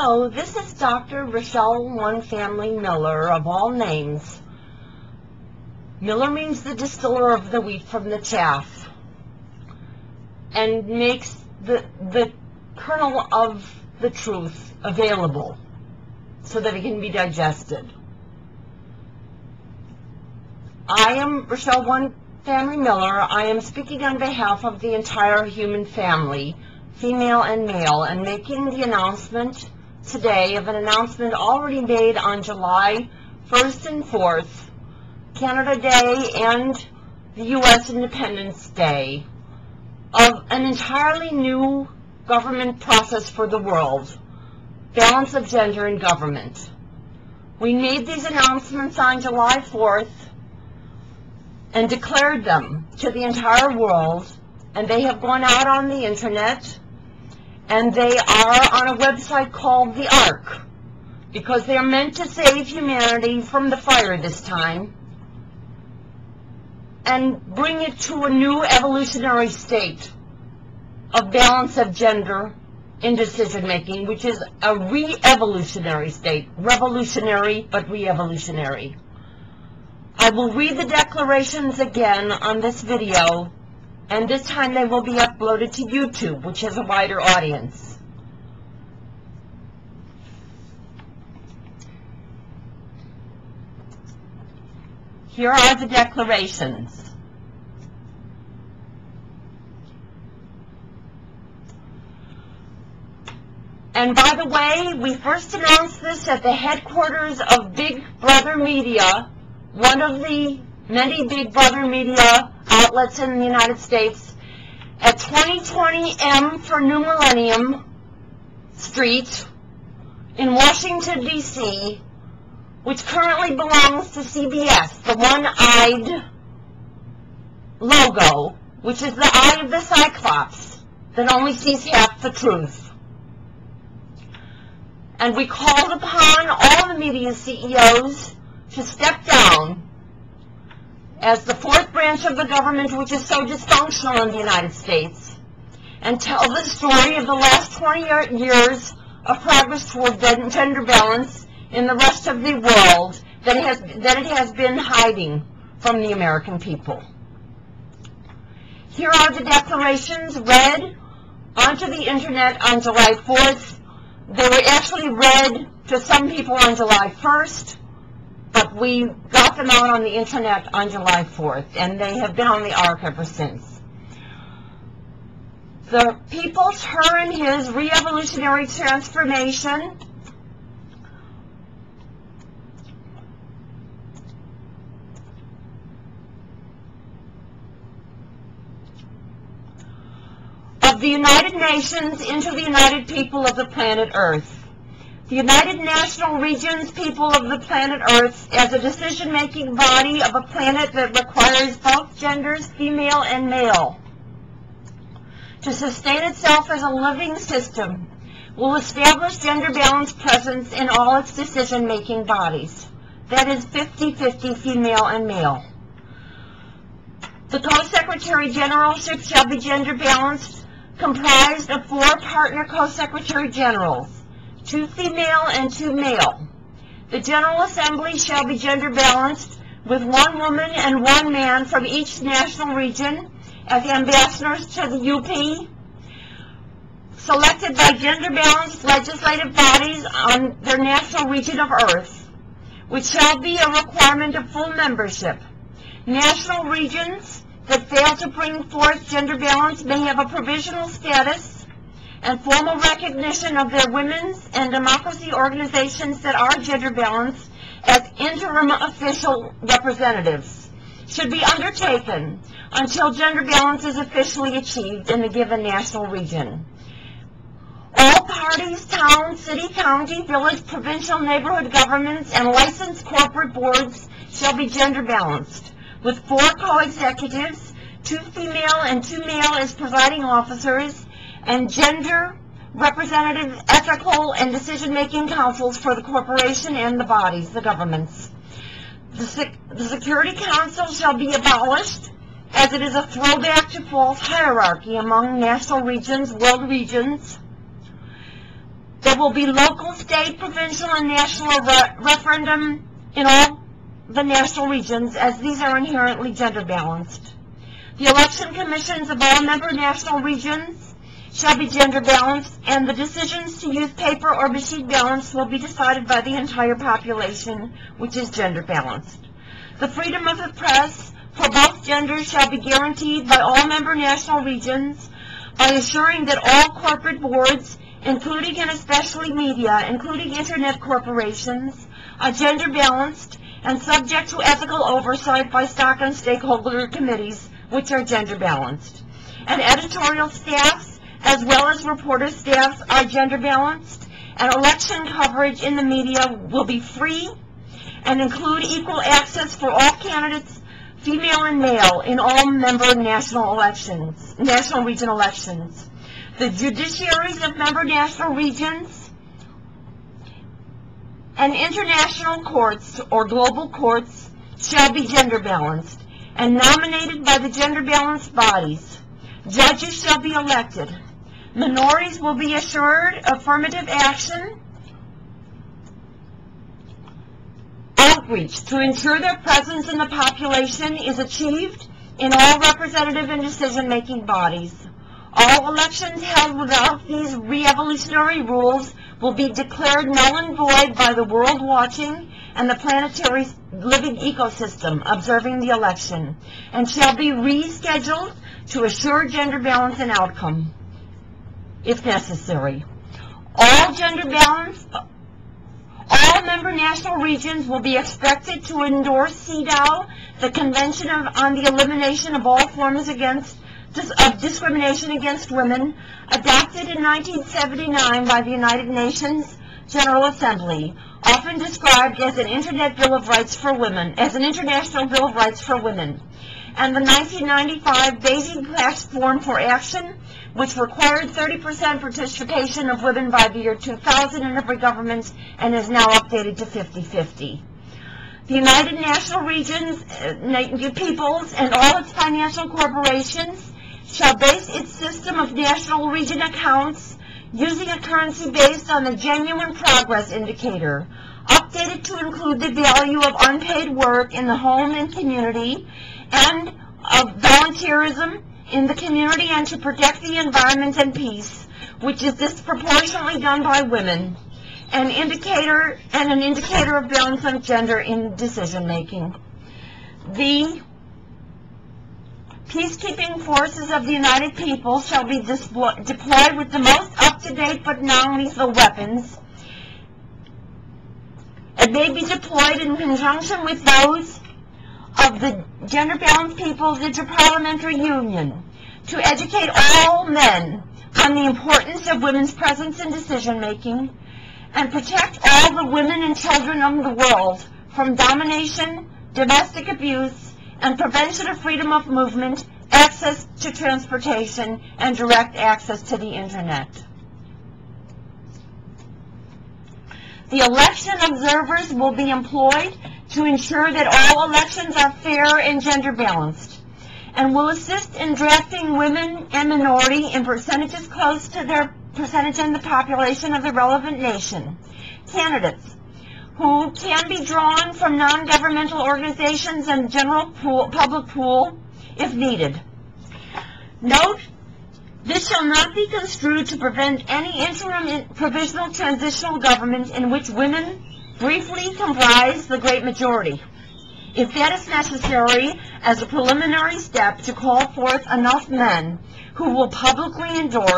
Hello, this is Dr. Rochelle One Family Miller, of all names. Miller means the distiller of the wheat from the chaff, and makes the kernel of the truth available so that it can be digested. I am Rochelle One Family Miller. I am speaking on behalf of the entire human family, female and male, and making the announcement today of an announcement already made on July 1st and 4th, Canada Day and the U.S. Independence Day, of an entirely new government process for the world, balance of gender in government. We made these announcements on July 4th and declared them to the entire world, and they have gone out on the internet, and they are on a website called the Ark, because they are meant to save humanity from the fire this time and bring it to a new evolutionary state of balance of gender in decision-making, which is a re-evolutionary state, revolutionary but re-evolutionary. I will read the declarations again on this video, and this time they will be uploaded to YouTube, which has a wider audience. Here are the declarations. And by the way, we first announced this at the headquarters of Big Brother Media, one of the many Big Brother Media outlets in the United States, at 2020 M for New Millennium Street in Washington, D.C., which currently belongs to CBS, the one-eyed logo, which is the eye of the Cyclops that only sees half the truth. And we called upon all the media CEOs to step down as the fourth branch of the government, which is so dysfunctional in the United States, and tell the story of the last 20 years of progress toward gender balance in the rest of the world that it has been hiding from the American people. Here are the declarations read onto the internet on July 4th. They were actually read to some people on July 1st, but we got them out on the internet on July 4th, and they have been on the Ark ever since. The people's, her, and his re-evolutionary transformation of the United Nations into the United People of the planet Earth. The United National Regions people of the planet Earth as a decision-making body of a planet that requires both genders, female and male, to sustain itself as a living system, will establish gender balance presence in all its decision-making bodies. That is 50-50 female and male. The Co-Secretary Generalship shall be gender balanced, comprised of 4 partner Co-Secretary Generals, 2 female and 2 male. The General Assembly shall be gender balanced, with 1 woman and 1 man from each national region as ambassadors to the UP, selected by gender balanced legislative bodies on their national region of Earth, which shall be a requirement of full membership. National regions that fail to bring forth gender balance may have a provisional status and formal recognition of their women's and democracy organizations that are gender balanced as interim official representatives should be undertaken until gender balance is officially achieved in the given national region. All parties, towns, city, county, village, provincial, neighborhood governments, and licensed corporate boards shall be gender balanced, with 4 co-executives, 2 female and 2 male as presiding officers, and gender representative, ethical, and decision-making councils for the corporation and the bodies, the governments. The Security Council shall be abolished, as it is a throwback to false hierarchy among national regions, world regions. There will be local, state, provincial, and national referendum in all the national regions, as these are inherently gender balanced. The election commissions of all member national regions shall be gender balanced, and the decisions to use paper or machine ballots will be decided by the entire population, which is gender balanced. The freedom of the press for both genders shall be guaranteed by all member national regions by assuring that all corporate boards, including and especially media, including internet corporations, are gender balanced and subject to ethical oversight by stock and stakeholder committees, which are gender balanced. And editorial staffs, as well as reporter staffs, are gender balanced, and election coverage in the media will be free and include equal access for all candidates, female and male, in all member national elections, national region elections. The judiciaries of member national regions and international courts or global courts shall be gender balanced and nominated by the gender balanced bodies. Judges shall be elected. Minorities will be assured affirmative action outreach to ensure their presence in the population is achieved in all representative and decision-making bodies. All elections held without these re-evolutionary rules will be declared null and void by the world watching and the planetary living ecosystem observing the election, and shall be rescheduled to assure gender balance and outcome, if necessary. All member national regions will be expected to endorse CEDAW, the Convention on the Elimination of All Forms of Discrimination Against Women, adopted in 1979 by the United Nations General Assembly, often described as an Internet Bill of Rights for Women, as an International Bill of Rights for Women, and the 1995 Beijing Platform for Action, which required 30% participation of women by the year 2000 in every government and is now updated to 50-50. The United National Regions, peoples, and all its financial corporations shall base its system of national region accounts using a currency based on the Genuine Progress Indicator, updated to include the value of unpaid work in the home and community, and of volunteerism in the community, and to protect the environment and peace, which is disproportionately done by women, an indicator of balance of gender in decision making. The peacekeeping forces of the United Peoples shall be deployed with the most up-to-date but non-lethal weapons. It may be deployed in conjunction with those of the Gender Balanced Peoples Interparliamentary Union to educate all men on the importance of women's presence in decision-making and protect all the women and children of the world from domination, domestic abuse, and prevention of freedom of movement, access to transportation, and direct access to the Internet. The election observers will be employed to ensure that all elections are fair and gender balanced, and will assist in drafting women and minority in percentages close to their percentage in the population of the relevant nation. Candidates who can be drawn from non-governmental organizations and general public pool if needed. Note, this shall not be construed to prevent any interim provisional transitional government in which women briefly comprise the great majority. If that is necessary as a preliminary step to call forth enough men who will publicly endorse